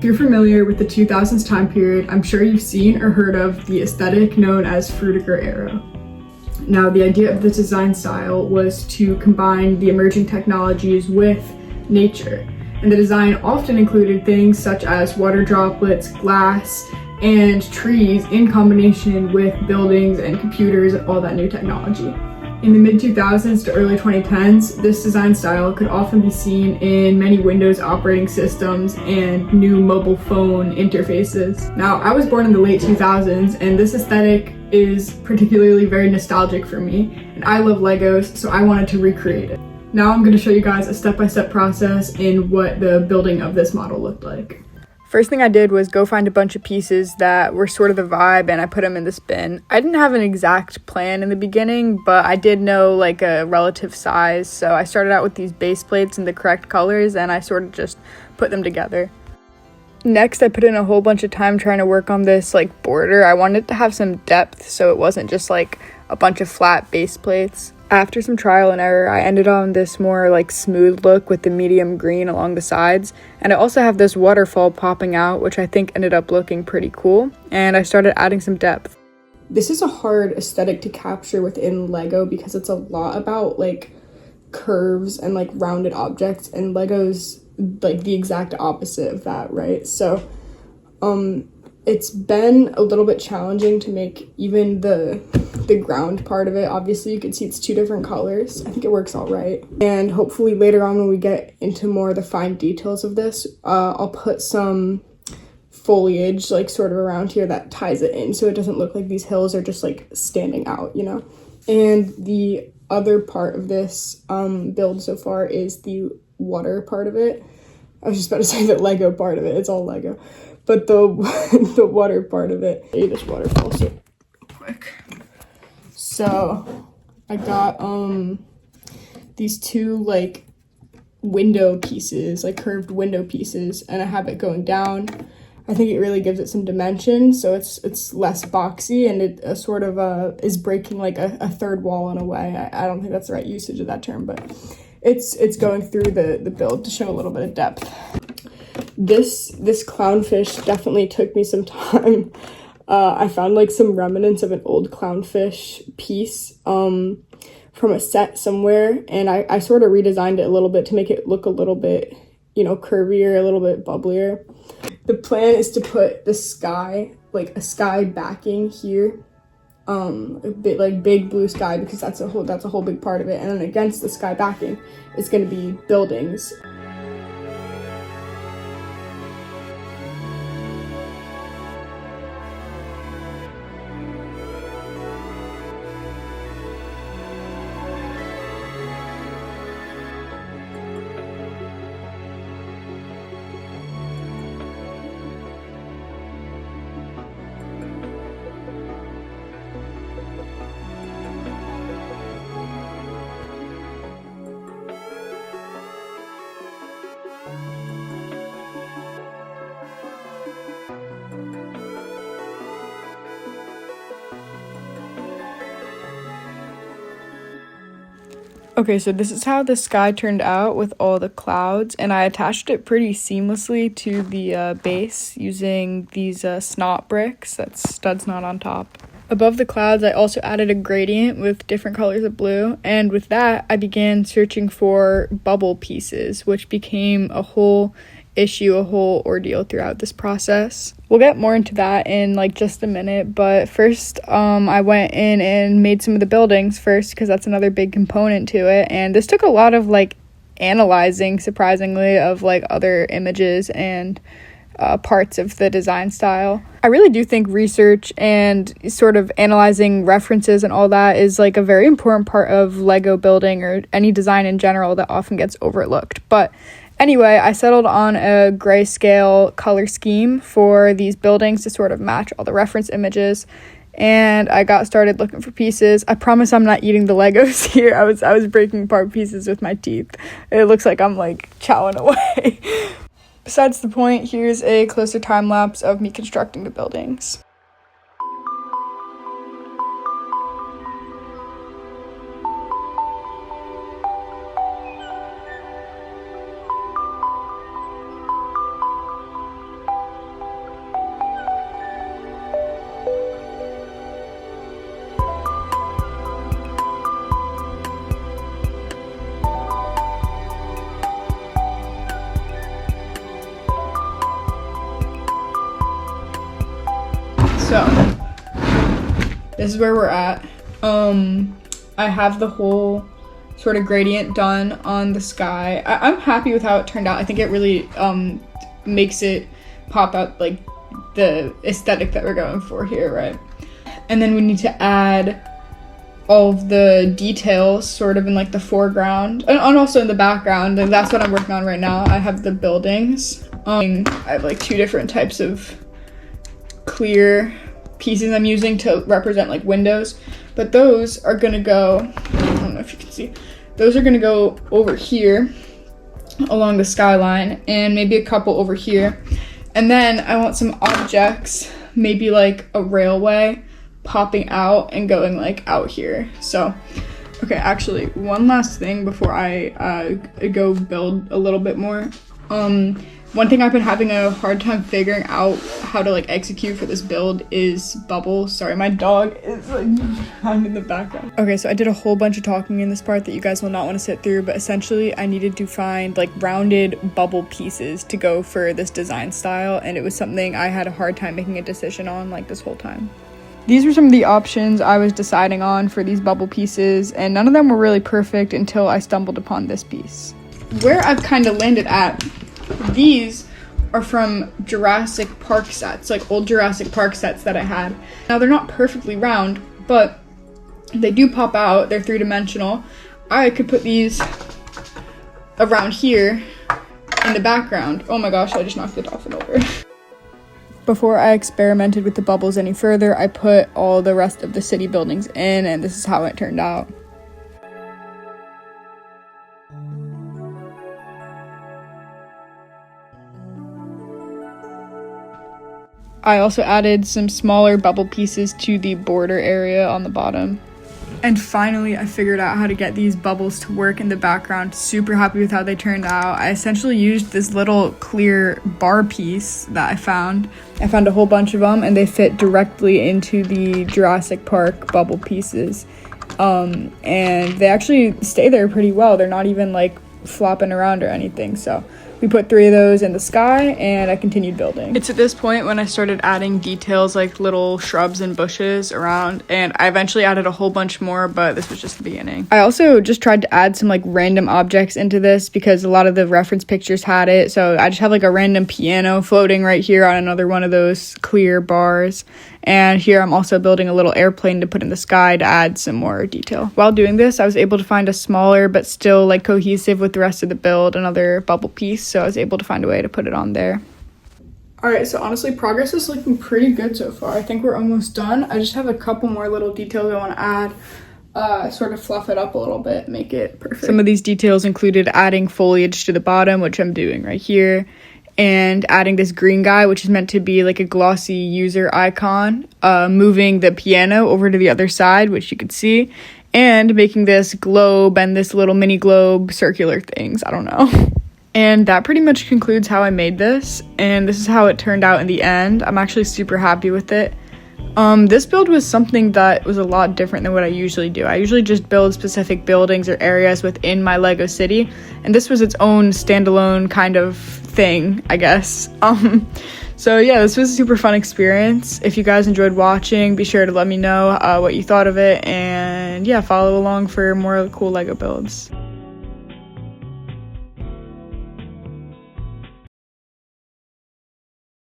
you're familiar with the 2000s time period, I'm sure you've seen or heard of the aesthetic known as Frutiger Aero. Now, the idea of this design style was to combine the emerging technologies with nature, and the design often included things such as water droplets, glass, and trees in combination with buildings and computers and all that new technology. In the mid-2000s to early 2010s, this design style could often be seen in many Windows operating systems and new mobile phone interfaces. Now, I was born in the late 2000s, and this aesthetic is particularly very nostalgic for me, and I love Legos, so I wanted to recreate it. Now I'm going to show you guys a step-by-step process in what the building of this model looked like. First thing I did was go find a bunch of pieces that were sort of the vibe, and I put them in this bin. I didn't have an exact plan in the beginning, but I did know like a relative size, so I started out with these base plates in the correct colors, and I sort of just put them together. Next, I put in a whole bunch of time trying to work on this like border. I wanted to have some depth, so it wasn't just like a bunch of flat base plates. After some trial and error, I ended on this more like smooth look with the medium green along the sides, and I also have this waterfall popping out, which I think ended up looking pretty cool, and I started adding some depth. This is a hard aesthetic to capture within Lego because it's a lot about like curves and like rounded objects, and Lego's like the exact opposite of that, right? So it's been a little bit challenging to make even the ground part of it. Obviously you can see it's two different colors. I think it works all right, and hopefully later on when we get into more of the fine details of this, I'll put some foliage like sort of around here that ties it in so it doesn't look like these hills are just like standing out, you know. And the other part of this build so far is the water part of it. I was just about to say the Lego part of it. It's all Lego, but the water part of it. I need this waterfall so quick. So I got these two like window pieces, like curved window pieces, and I have it going down. I think it really gives it some dimension, so it's less boxy, and it sort of is breaking like a third wall in a way. I don't think that's the right usage of that term, but it's going through the build to show a little bit of depth. This clownfish definitely took me some time. I found like some remnants of an old clownfish piece from a set somewhere, and I sort of redesigned it a little bit to make it look a little bit, you know, curvier, a little bit bubblier. The plan is to put the sky, like a sky backing here, a bit like big blue sky, because that's a whole big part of it, and then against the sky backing is going to be buildings. Okay, so this is how the sky turned out with all the clouds, and I attached it pretty seamlessly to the base using these snot bricks. That's stud snot on top. Above the clouds, I also added a gradient with different colors of blue, and with that, I began searching for bubble pieces, which became a whole issue, a whole ordeal throughout this process. We'll get more into that in like just a minute, but first I went in and made some of the buildings first, because that's another big component to it, and this took a lot of like analyzing, surprisingly, of like other images and parts of the design style. I really do think research and sort of analyzing references and all that is like a very important part of Lego building or any design in general that often gets overlooked. But anyway, I settled on a grayscale color scheme for these buildings to sort of match all the reference images, and I got started looking for pieces. I promise I'm not eating the Legos here. I was breaking apart pieces with my teeth. It looks like I'm like chowing away. Besides the point, here's a closer time lapse of me constructing the buildings. So this is where we're at. I have the whole sort of gradient done on the sky. I'm happy with how it turned out. I think it really makes it pop out like the aesthetic that we're going for here, right? And then we need to add all of the details sort of in like the foreground and also in the background, and that's what I'm working on right now. I have the buildings. I have like 2 different types of clear pieces I'm using to represent like windows, but those are gonna go, I don't know if you can see, those are gonna go over here along the skyline and maybe a couple over here. And then I want some objects, maybe like a railway popping out and going like out here. So, okay, actually one last thing before I go build a little bit more. One thing I've been having a hard time figuring out how to like execute for this build is bubbles. Sorry, my dog is like in the background. Okay, so I did a whole bunch of talking in this part that you guys will not want to sit through, but essentially I needed to find like rounded bubble pieces to go for this design style, and it was something I had a hard time making a decision on like this whole time. These were some of the options I was deciding on for these bubble pieces, and none of them were really perfect until I stumbled upon this piece. Where I've kind of landed at, these are from Jurassic Park sets, like old Jurassic Park sets that I had. Now they're not perfectly round, but they do pop out. They're 3-dimensional. I could put these around here in the background. Oh my gosh, I just knocked the dolphin over. Before I experimented with the bubbles any further, I put all the rest of the city buildings in, and this is how it turned out. I also added some smaller bubble pieces to the border area on the bottom. And finally, I figured out how to get these bubbles to work in the background. Super happy with how they turned out. I essentially used this little clear bar piece that I found. I found a whole bunch of them, and they fit directly into the Jurassic Park bubble pieces. And they actually stay there pretty well. They're not even like flopping around or anything, so we put 3 of those in the sky, and I continued building. It's at this point when I started adding details like little shrubs and bushes around, and I eventually added a whole bunch more, but this was just the beginning. I also just tried to add some like random objects into this because a lot of the reference pictures had it, so I just have like a random piano floating right here on another one of those clear bars. And here I'm also building a little airplane to put in the sky to add some more detail. While doing this, I was able to find a smaller but still like cohesive with the rest of the build, another bubble piece, so I was able to find a way to put it on there. Alright, so honestly, progress is looking pretty good so far. I think we're almost done. I just have a couple more little details I want to add, sort of fluff it up a little bit, make it perfect. Some of these details included adding foliage to the bottom, which I'm doing right here, and adding this green guy, which is meant to be like a glossy user icon, moving the piano over to the other side, which you could see, and making this globe and this little mini globe circular things. I don't know. And that pretty much concludes how I made this, and this is how it turned out in the end. I'm actually super happy with it. This build was something that was a lot different than what I usually do. I usually just build specific buildings or areas within my Lego city, and this was its own standalone kind of thing, I guess. So yeah, this was a super fun experience. If you guys enjoyed watching, be sure to let me know what you thought of it, and yeah, follow along for more cool Lego builds.